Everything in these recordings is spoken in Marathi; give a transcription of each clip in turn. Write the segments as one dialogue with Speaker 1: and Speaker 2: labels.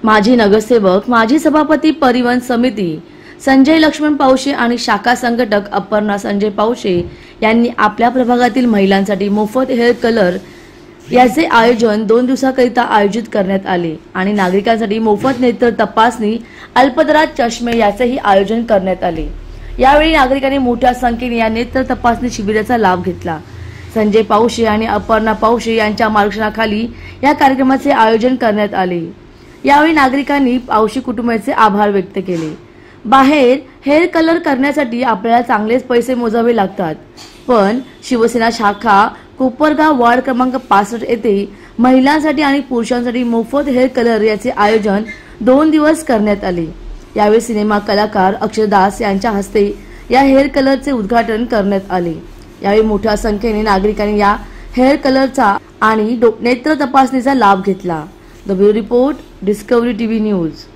Speaker 1: माजी नगरसेवक, माजी सभापती परिवहन समिती संजय लक्ष्मण पावशे आणि शाखा संघटक अपर्णा संजय पावशे यांनी आपल्या प्रभागातील महिलांसाठी मोफत हेअर कलर याचे आयोजन 2 दिवसाकरिता आयोजित करण्यात आले आणि नागरिकांसाठी मोफत नेत्र तपासणी, अल्पदरात चष्मे याचेही आयोजन करण्यात आले। यावेळी नागरिकांनी मोठ्या संख्येने या नेत्र तपासणी शिबिराचा लाभ घेतला। संजय पावशे आणि अपर्णा पावशे यांच्या मार्गदर्शनाखाली या कार्यक्रमाचे आयोजन करण्यात आले। यावेळी नागरिकांनी पावशे कुटुंबाचे आभार व्यक्त केले। बाहेर हेअर कलर करण्यासाठी आपल्याला चांगलेच पैसे मोजावे लागतात, पण शिवसेना शाखा कोपरगाव वार्ड क्रमांक 65 येथे महिलांसाठी आणि पुरुषांसाठी मोफत हेअर कलर याचे आयोजन 2 दिवस करण्यात आले। यावेळी सिनेमा कलाकार अक्षरदास यांच्या हस्ते या हेअर कलरचे उद्घाटन करण्यात आले। यावेळी मोठ्या संख्येने नागरिकांनी या हेअर कलरचा आणि नेत्र तपासणीचा लाभ घेतला। The bureau report, discovery TV news.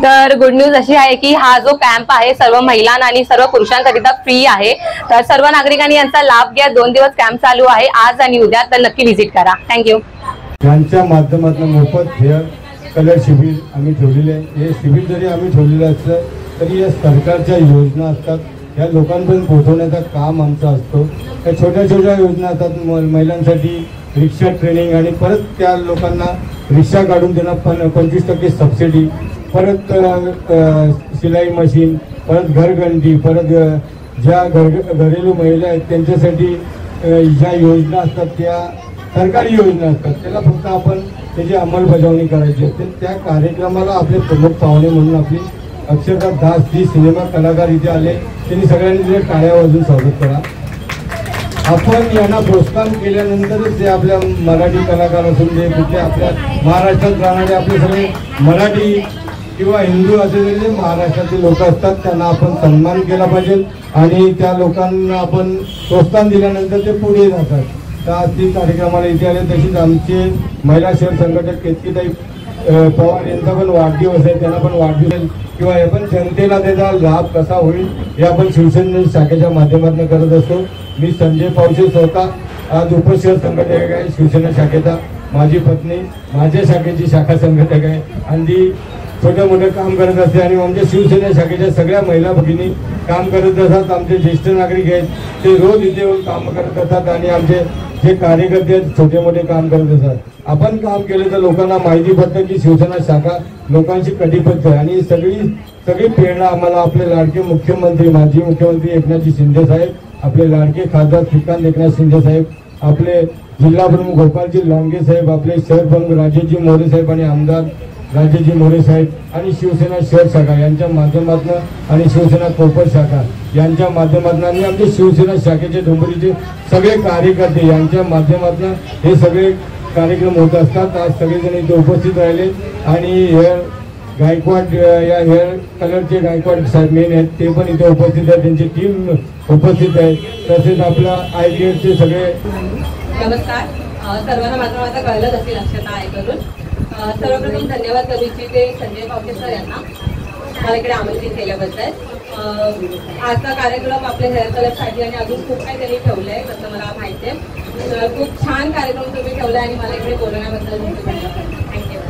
Speaker 2: तर गुड न्यूज अशी आहे की हा जो कॅम्प आहे सर्व महिलांना आणि सर्व पुरुषांकरिता फ्री आहे। तर सर्व नागरिकांनी यांचा लाभ घ्या। 2 दिवस कॅम्प चालू आहे, आज आणि उद्या, तर नक्की व्हिजिट करा। थँक्यू।
Speaker 3: यांच्या माध्यमातून मोफत हेअर कलर शिबिर आम्ही ठेवलेले आहे। हे शिबिर जरी आम्ही ठेवलेलं असलं तरी या सरकारच्या योजना असतात, या लोकांपर्यंत पोहोचवण्याचं काम आमचं असतो। या छोट्या छोट्या योजना असतात महिलांसाठी, रिक्षा ट्रेनिंग आणि परत त्या लोकांना रिक्षा काढून देणं, 25% सबसिडी, परत सिलाई मशीन, परत घरघंटी, परत ज्या घरेलू महिला आहेत त्यांच्यासाठी ज्या योजना असतात त्या सरकारी योजना असतात, त्याला फक्त आपण त्याची अंमलबजावणी करायची असते। त्या कार्यक्रमाला आपले प्रमुख पाहुणे म्हणून आपली अक्षरदास दास जी सिनेमा कलाकार इथे आले, त्यांनी सगळ्यांनी टाळ्या वाजवून स्वागत करा। आपण यांना प्रोत्साहन केल्यानंतरच ते आपल्या मराठी कलाकार असून दे, कुठे आपल्या महाराष्ट्रात राहणारे आपले सगळे मराठी किंवा हिंदू असलेले महाराष्ट्रातील लोक असतात, त्यांना आपण सन्मान केला पाहिजे आणि त्या लोकांना आपण प्रोत्साहन दिल्यानंतर ते पुढे जातात। तर ती कार्यक्रमाला इथे आले। तशीच आमचे महिला शहर संघटक केतकीताई पवार यांचा पण वाढदिवस आहे, त्यांना पण वाढदिवस किंवा हे पण जनतेला त्याचा लाभ कसा होईल हे आपण शिवसेना शाखेच्या माध्यमातून करत असतो। मी संजय पावशे स्वतः आज उपशहर संघटक आहे शिवसेना शाखेचा, माझी पत्नी माझ्या शाखेची शाखा संघटक आहे आणि छोटे मोठे काम करत असते आणि आमच्या शिवसेना शाखेच्या सगळ्या महिला भगिनी काम करत असतात. आमचे ज्येष्ठ नागरिक आहेत ते रोज इथे येऊन काम करत असतात आणि आमचे जे कार्यकर्ते आहेत छोटे मोठे काम करत असतात. आपण काम केलं तर लोकांना माहिती पडतं की शिवसेना शाखा लोकांशी कटिबद्ध आहे आणि सगळी प्रेरणा आम्हाला आपले लाडके मुख्यमंत्री माजी मुख्यमंत्री एकनाथजी शिंदे साहेब, आपले लाडके खासदार श्रीकांत एकनाथ शिंदे साहेब, आपले जिल्हा प्रमुख गोपालजी लांडगे साहेब, आपले शहर प्रमुख राजेशजी मोरे साहेब आणि आमदार राजेशजी मोरे साहेब आणि शिवसेना शहर शाखा यांच्या माध्यमातून आणि शिवसेना कोपर शाखा यांच्या माध्यमातून आणि आमचे शिवसेना शाखेचे डोंबिवलीचे सगळे कार्यकर्ते यांच्या माध्यमातून हे सगळे कार्यक्रम होत असतात. आज सगळेजण इथे उपस्थित राहिले आणि हेअर गायकवाड या हेअर कलरचे गायकवाड साहेब मेन आहेत ते पण इथे उपस्थित आहेत, त्यांची टीम उपस्थित आहे. तसेच आपला ITFचे सगळे
Speaker 2: नमस्कार. सर्वांना माझा कळलंच असेल अक्षता आहे करून. सर्वप्रथम धन्यवाद करू इच्छिते संजय पावशे सर यांना मला इकडे आमंत्रित केल्याबद्दल. आजचा कार्यक्रम आपल्या हेअर कलरसाठी आणि अजून खूप काही त्यांनी ठेवलं आहे तसं मला माहिती आहे. खूप छान कार्यक्रम तुम्ही ठेवला आणि मला इकडे बोलवण्याबद्दल थँक्यू.